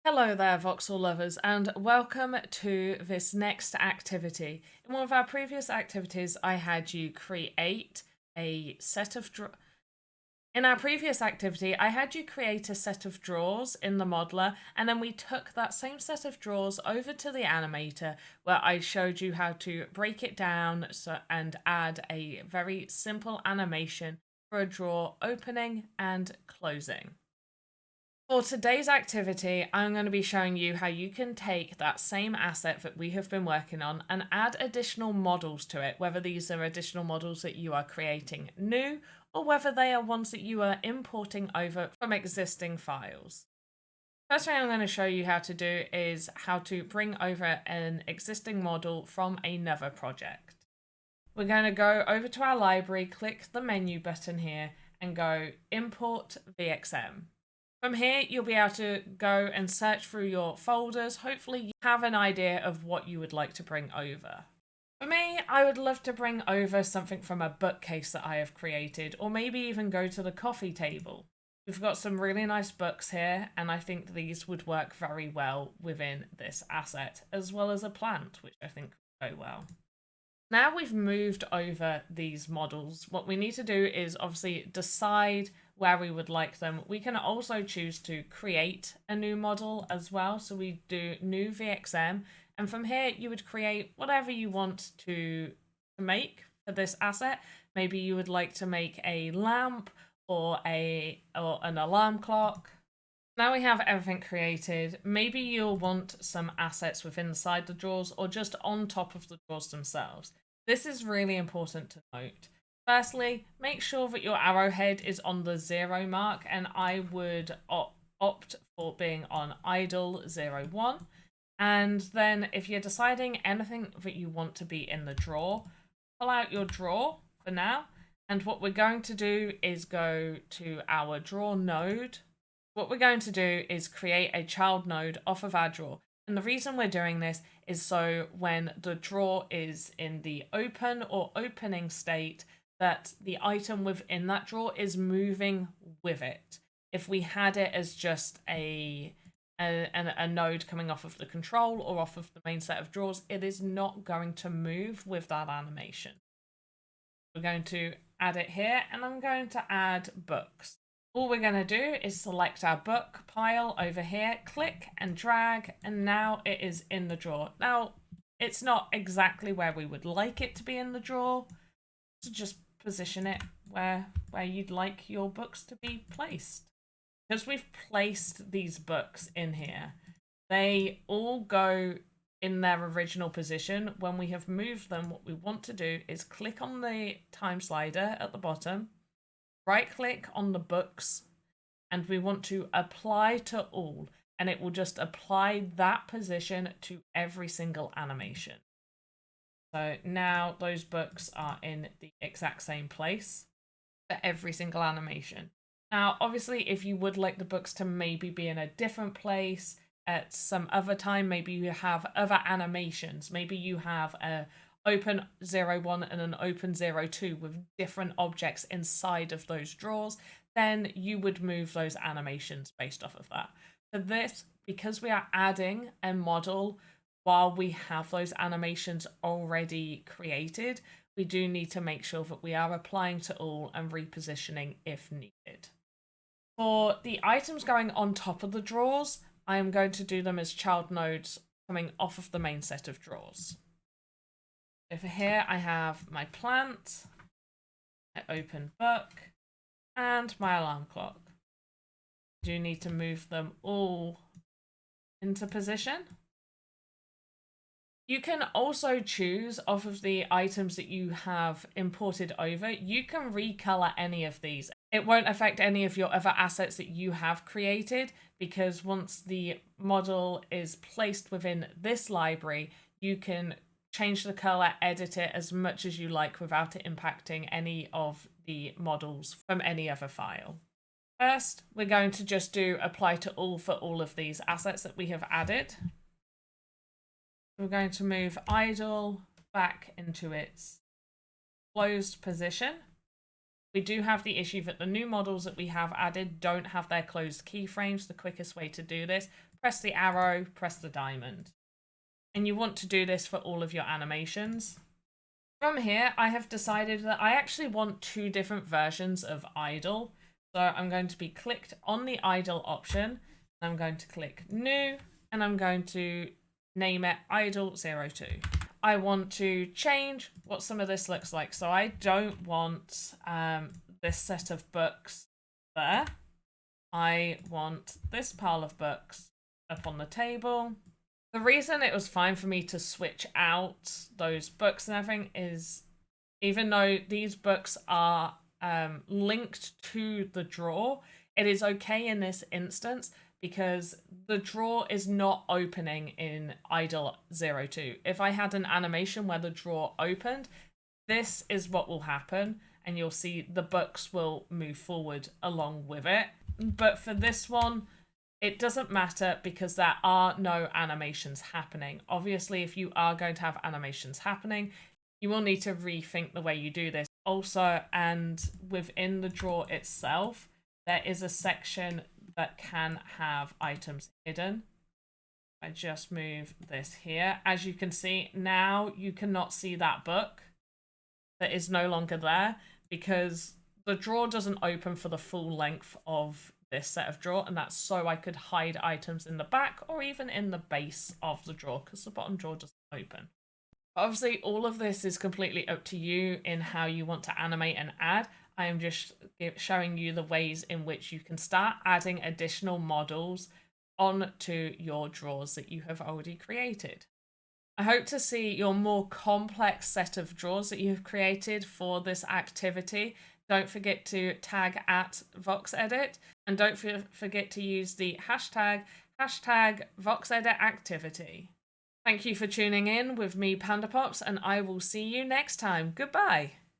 Hello there, voxel lovers, and welcome to this next activity. In one of our previous activities, I had you create a set of In our previous activity, I had you create a set of drawers in the modeler, and then we took that same set of drawers over to the animator, where I showed you how to break it down and add a very simple animation for a drawer opening and closing. For today's activity, I'm going to be showing you how you can take that same asset that we have been working on and add additional models to it, whether these are additional models that you are creating new or whether they are ones that you are importing over from existing files. First thing I'm going to show you how to do is how to bring over an existing model from another project. We're going to go over to our library, click the menu button here and go Import VXM. From here, you'll be able to go and search through your folders. Hopefully you have an idea of what you would like to bring over. For me, I would love to bring over something from a bookcase that I have created, or maybe even go to the coffee table. We've got some really nice books here, and I think these would work very well within this asset, as well as a plant, which I think would go well. Now we've moved over these models, what we need to do is obviously decide where we would like them. We can also choose to create a new model as well. So we do new VXM, and from here you would create whatever you want to make for this asset. Maybe you would like to make a lamp or an alarm clock. Now we have everything created. Maybe you'll want some assets within inside the drawers or just on top of the drawers themselves. This is really important to note. Firstly, make sure that your arrowhead is on the 0 mark, and I would opt for being on idle 0, 1. And then if you're deciding anything that you want to be in the drawer, pull out your drawer for now. And what we're going to do is go to our drawer node. What we're going to do is create a child node off of our drawer. And the reason we're doing this is so when the drawer is in the open or opening state, that the item within that drawer is moving with it. If we had it as just a node coming off of the control or off of the main set of drawers, it is not going to move with that animation. We're going to add it here, and I'm going to add books. All we're going to do is select our book pile over here, click and drag, and now it is in the drawer. Now, it's not exactly where we would like it to be in the drawer, so just position it where you'd like your books to be placed. Because we've placed these books in here, they all go in their original position. When we have moved them, what we want to do is click on the time slider at the bottom, right click on the books, and we want to apply to all, and it will just apply that position to every single animation. So now those books are in the exact same place for every single animation. Now, obviously, if you would like the books to maybe be in a different place at some other time, maybe you have other animations, maybe you have a open 0, 1 and an open 0, 2 with different objects inside of those drawers, then you would move those animations based off of that. For this, because we are adding a model while we have those animations already created, we do need to make sure that we are applying to all and repositioning if needed. For the items going on top of the drawers, I am going to do them as child nodes coming off of the main set of drawers. Over here, I have my plant, my open book, and my alarm clock. I do need to move them all into position. You can also choose off of the items that you have imported over. You can recolor any of these. It won't affect any of your other assets that you have created, because once the model is placed within this library, you can change the color, edit it as much as you like without it impacting any of the models from any other file. First, we're going to just do apply to all for all of these assets that we have added. We're going to move idle back into its closed position. We do have the issue that the new models that we have added don't have their closed keyframes. The quickest way to do this press the arrow, press the diamond. And you want to do this for all of your animations. From here, I have decided that I actually want 2 different versions of idle. So I'm going to be clicked on the idle option. I'm going to click new, and I'm going to name it idle02. I want to change what some of this looks like. So I don't want this set of books there. I want this pile of books up on the table. The reason it was fine for me to switch out those books and everything is, even though these books are linked to the drawer, it is okay in this instance because the drawer is not opening in idle 02. If I had an animation where the drawer opened, this is what will happen, and you'll see the books will move forward along with it. But for this one, it doesn't matter because there are no animations happening. Obviously, if you are going to have animations happening, you will need to rethink the way you do this. Also, and within the drawer itself, there is a section that can have items hidden. I just move this here. As you can see, now you cannot see that book that is no longer there because the drawer doesn't open for the full length of this set of drawer, and that's so I could hide items in the back or even in the base of the drawer because the bottom drawer doesn't open. Obviously, all of this is completely up to you in how you want to animate and add. I am just showing you the ways in which you can start adding additional models onto your drawers that you have already created. I hope to see your more complex set of drawers that you have created for this activity. Don't forget to tag at VoxEdit, and don't forget to use the hashtag VoxEditActivity. Thank you for tuning in with me, Panda Pops, and I will see you next time. Goodbye.